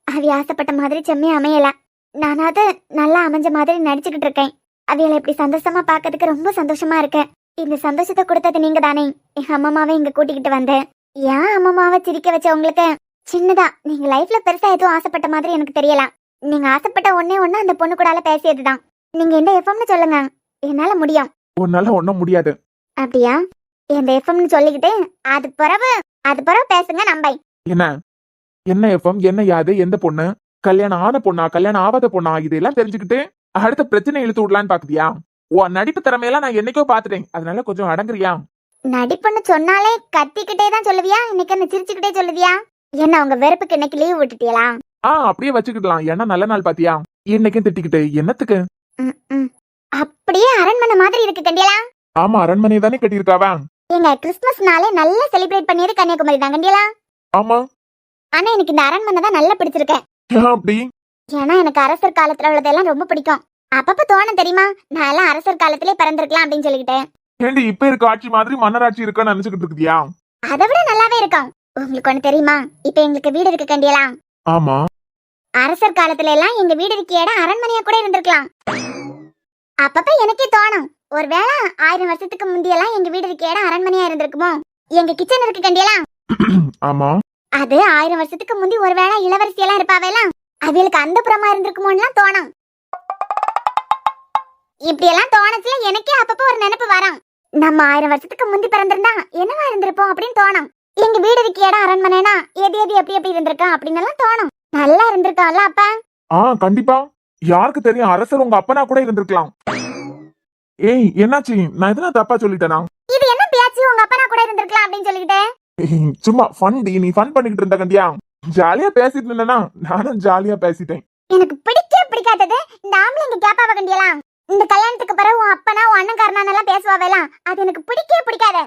அவைய ஆசைப்பட்ட மாதிரி செம்மையா அமையல. நானாவது நல்லா அமைஞ்ச மாதிரி நடிச்சுக்கிட்டு இருக்கேன். அவைகளை இப்படி சந்தோஷமா பாக்கிறதுக்கு ரொம்ப சந்தோஷமா இருக்கேன். இந்த சந்தோஷத்தை கொடுத்தது நீங்க தானே. எங்க அம்மாவை இங்க கூட்டிக்கிட்டு வந்தேன். ஏன் அம்மாவை சிரிக்க வச்ச உங்களுக்கு சின்னதா நீங்க லைஃப்ல பெருசா எதுவும் ஆசைப்பட்ட மாதிரி எனக்கு தெரியல. நீங்க ஆசைப்பட்ட ஒண்ணே ஒண்ணு அந்த பொண்ணு கூடால பேசியதுதான். நீங்க எந்த எஃப்எம்னு சொல்லுங்க, என்னால முடியும். உன்னால ஒண்ணும் முடியாது. அப்படியா? எந்த எஃப்எம்னு சொல்லிக்கிட்டு அது பிறகு பேசுங்க நம்பை. என்ன என்ன எஃப்எம், என்ன யாது, எந்த பொண்ணு, கல்யாணம் ஆன பொண்ணா கல்யாணம் ஆகாத பொண்ணா, இதெல்லாம் தெரிஞ்சுக்கிட்டு அடுத்த பிரச்சனை இழுத்து விடலான்னு பாக்குதியா? உன் நடிப்பு திறமையெல்லாம் நான் என்னைக்கோ பாத்துட்டேன். அதனால கொஞ்சம் அடங்குறியா? நடிப்புன்னு சொன்னாலே கத்திக்கிட்டே தான் சொல்லுவியா? இன்னைக்கு என்ன சிரிச்சுக்கிட்டே சொல்லுவியா? என்ன உங்க வெறுப்புக்கு இன்னைக்கு லீவ் விட்டுட்டியலா? அப்படியே வச்சுக்கிடலாம். ஏன்னா நல்ல நாள் பாத்தியா? இன்னைக்கும் திட்டிக்கிட்டு என்னத்துக்கு? அப்படியே அரண்மனை மாதிரி இருக்கு கண்டியலா. ஆமா, அரண்மனை தானே கட்டியிருக்காவா? எங்க கிறிஸ்துமஸ்னாலே நல்லா செலிப்ரேட் பண்ணியது கன்னியாகுமரி தான் கண்டியலா. ஆமா, ஆனா எனக்கு இந்த அரண்மனை தான் நல்லா பிடிச்சிருக்கு. அப்படி? ஏன்னா எனக்கு அரசர் காலத்துல உள்ளதெல்லாம் ரொம்ப பிடிக்கும். அப்பப்ப தோணும் தெரியுமா, நான் எல்லாம் அரசர் காலத்திலே பிறந்திருக்கலாம் அப்படின்னு சொல்லிக்கிட்டேன். ஏண்டி இப்ப இருக்க ஆட்சி மாதிரி மன்னராட்சி இருக்கான்னு நினைச்சுக்கிட்டு இருக்கியா? அதை விட நல்லாவே இருக்கும். உங்களுக்கு ஒண்ணு தெரியுமா, இப்ப எங்களுக்கு வீடு இருக்கு கண்டியலா. ஆமா, அரசர் காலத்துல எல்லாம் எங்க வீடு இருக்க இடம் அரண்மனையா கூட இருந்திருக்கலாம். அப்பப்ப எனக்கே தோணும், ஒருவேளை 1000 வருஷத்துக்கு முந்தியெல்லாம் எங்க வீடு இருக்க இடம் அரண்மனையா இருந்திருக்குமோ. எங்க கிச்சன் இருக்கு கண்டியலா. ஆமா, அது 1000 வருஷத்துக்கு முந்தி ஒருவேளை இளவரசி எல்லாம் இருப்பாவேலாம், அவளுக்கு அந்த புறமா இருந்திருக்குமோன்னு தோணும். இப்படி எல்லாம் தோணச்சுல எனக்கே அப்பப்ப ஒரு நினைப்பு வரும், நம்ம 1000 வருஷத்துக்கு முந்தி பிறந்திருந்தா என்னவா இருந்திருப்போம் அப்படின்னு தோணும். எங்க வீடு இருக்க இடம் அரண்மனைனா எது எப்படி இருந்திருக்கா அப்படின்னு எல்லாம் தோணும். நல்லா இருந்திருக்கான்ல அப்பா? கண்டிப்பா. யாருக்கு தெரியும், அரசர் உங்க அப்பனா கூட இருந்திருக்கலாம். ஏய் என்னாச்சு, நான் எதனா தப்பா சொல்லிட்டேனா? இது என்ன பேச்சு, உங்க அப்பனா கூட இருந்திருக்கலாம் அப்படின்னு சொல்லிக்கிட்டே? சும்மா ஃபன் டி, நீ ஃபன் பண்ணிக்கிட்டு இருந்த கண்டியா. ஜாலியா பேசிட்டு இருந்தேனா, நானும் ஜாலியா பேசிட்டேன். எனக்கு பிடிக்காதது இந்த ஆம்பளைங்க கேப்பாவ கண்டியலாம். இந்த கல்யாணத்துக்கு பிறகு உன் அப்பனா உன் அண்ணன் எல்லாம் பேசுவாவேலாம், அது எனக்கு பிடிக்காது.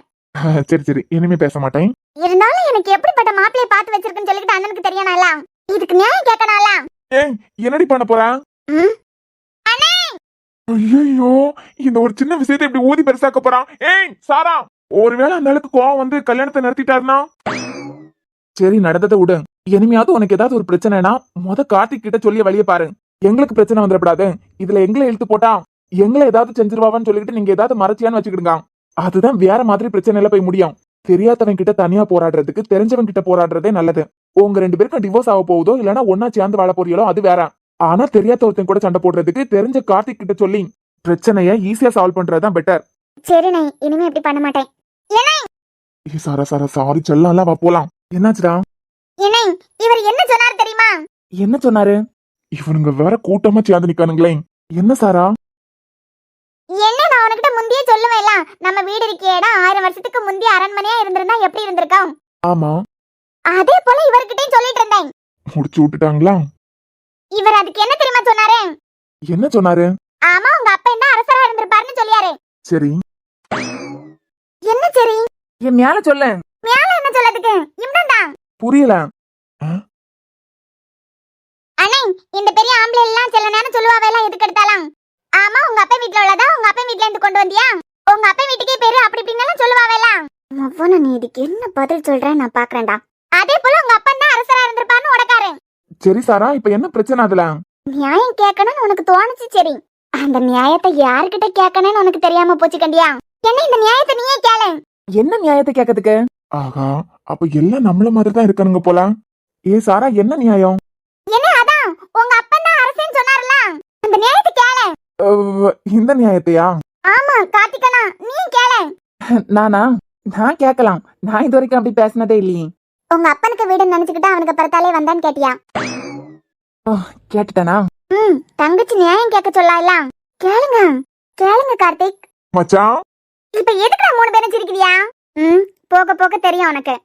சரி இனிமே பேச மாட்டேன். இருந்தாலும் எனக்கு எப்படிப்பட்ட மாப்பிள்ளைய பார்த்து வச்சிருக்குன்னு சொல்லிட்டு அண்ணனுக்கு தெரியணும்ல, இதுக்கு நியாயம் கேட்கணும்ல. ஏய் என்னடி பண்ண போற? ஐயோ, இந்த ஒரு சின்ன விஷயத்தை இப்படி ஊதி பெருசாக்க போறான். ஏய் சாரா, ஒருவேளை அந்த அளவுக்கு கோவம் வந்து கல்யாணத்தை நிறுத்திட்டாருனா? சரி நடந்ததை விடு. இனிமையாவது உனக்கு ஏதாவது ஒரு பிரச்சனைனா கார்த்திக் கிட்ட சொல்லி வழிய பாரு. எங்களுக்கு பிரச்சனை வந்துடக்கூடாது. இதுல எங்களை இழுத்து போட்டா எங்களை ஏதாவது செஞ்சிருவான்னு சொல்லிட்டு நீங்க ஏதாவது மறைச்சியான்னு வச்சுக்கிடுங்க. அதுதான் வேற மாதிரி பிரச்சனையில போய் முடியும். தெரியாதவன் கிட்ட தனியா போராடுறதுக்கு தெரிஞ்சவன் கிட்ட போராடுறதே நல்லது. உங்க 2 பேருக்கும் டிவோர்ஸ் ஆக போகுதோ இல்லனா ஒன்னா சேர்ந்து வாழ போறீங்களோ அது வேற. ஆனா தெரியாத ஒருத்தன் கூட சண்டை போடுறதுக்கு தெரிஞ்ச கார்த்திக் கிட்ட சொல்லி பிரச்சனைய ஈஸியா சால்வ் பண்றதுதான் பெட்டர். சரி நான் இனிமே இப்படி பண்ண மாட்டேன். சாரா சாரி செல்லாம் வா போலாம். என்னாச்சுடா? இவர் என்ன சொன்னாரு தெரியுமா? என்ன சொன்னாரு? இவனுங்க வேற கூட்டமா சேர்ந்து நிக்கானுங்களே. என்ன சாரா? என்ன நான் உனக்கிட்ட முந்தியே சொல்லுவேல, நம்ம வீடு இருக்க இடம் 1000 வருஷத்துக்கு முந்தி அரண்மனையா இருந்திருந்தா எப்படி இருந்திருக்கும். ஆமா, அதே போல இவர்கிட்டயும் சொல்லிட்டு இருந்தேன். முடிச்சு விட்டுட்டாங்களா? இவர் அதுக்கு என்ன தெரியுமா சொன்னாரு? என்ன சொன்னாரு? ஆமா, உங்க அப்பா என்ன அரசரா இருந்திருப்பாருன்னு சொல்லியாரு. சரி என்ன சரி? என் மேல சொல்ல. மேல என்ன சொல்லதுக்கு? இம்ரன்டா புரியல. அண்ணே, இந்த பெரிய ஆம்பளை எல்லாம் சில நேரம் சொல்லுவாவேல எதுக்கு எடுத்தாலும். ஆமா, உங்க அப்பா வீட்ல உள்ளதா உங்க அப்பா வீட்ல இருந்து கொண்டு வந்தியா? உங்க அப்பா வீட்டுக்கே பேரு அப்படி இப்படின்னு சொல்லுவாவேல. மவன நீ இதுக்கு என்ன பதில் சொல்றேன்னு நான் பாக்குறேன்டா. அதே போல உங்க அப்பா தான் அரசரா இருந்திருப்பான்னு உடக்காரு. சரி சாரா, இப்ப என்ன பிரச்சனை அதுல? நியாயம் கேட்கணும்னு உனக்கு தோணுச்சு, சரி. அந்த நியாயத்தை யார்கிட்ட கேட்கணும்னு உனக்கு தெரியாம போச்சு கண்டியா. என்ன இந்த நியாயத்தை நீயே கேளு. என்ன நியாயத்தை கேட்கறதுக்கு? ஆகா, அப்ப எல்லாம் நம்மள மாதிரி தான் இருக்கானுங்க போல. சாரா என்ன நியாயம்? என்ன அதான் உங்க அப்பா தான் அரசேன்னு சொன்னார்ல, அந்த நியாயத்தை கேளு. இந்த நியாயத்தையா? ஆமா கார்த்திகனா, நீ கேளு. நானா? நான் கேட்கலாம். நான் இது வரைக்கும் அப்படி பேசினதே இல்லையே. உங்க அப்பனுக்கு வீடு நினைச்சுக்கிட்டு அவனுக்கு பிறத்தாலே வந்தான்னு கேட்டியா? கேட்டுட்டானா? தங்கச்சி நியாயம் கேட்க சொல்லல. கேளுங்க கார்த்திக். மச்சான், இப்ப எதுக்கு 3 பேரும் சிரிக்கிறியா? போக போக தெரியும் உனக்கு.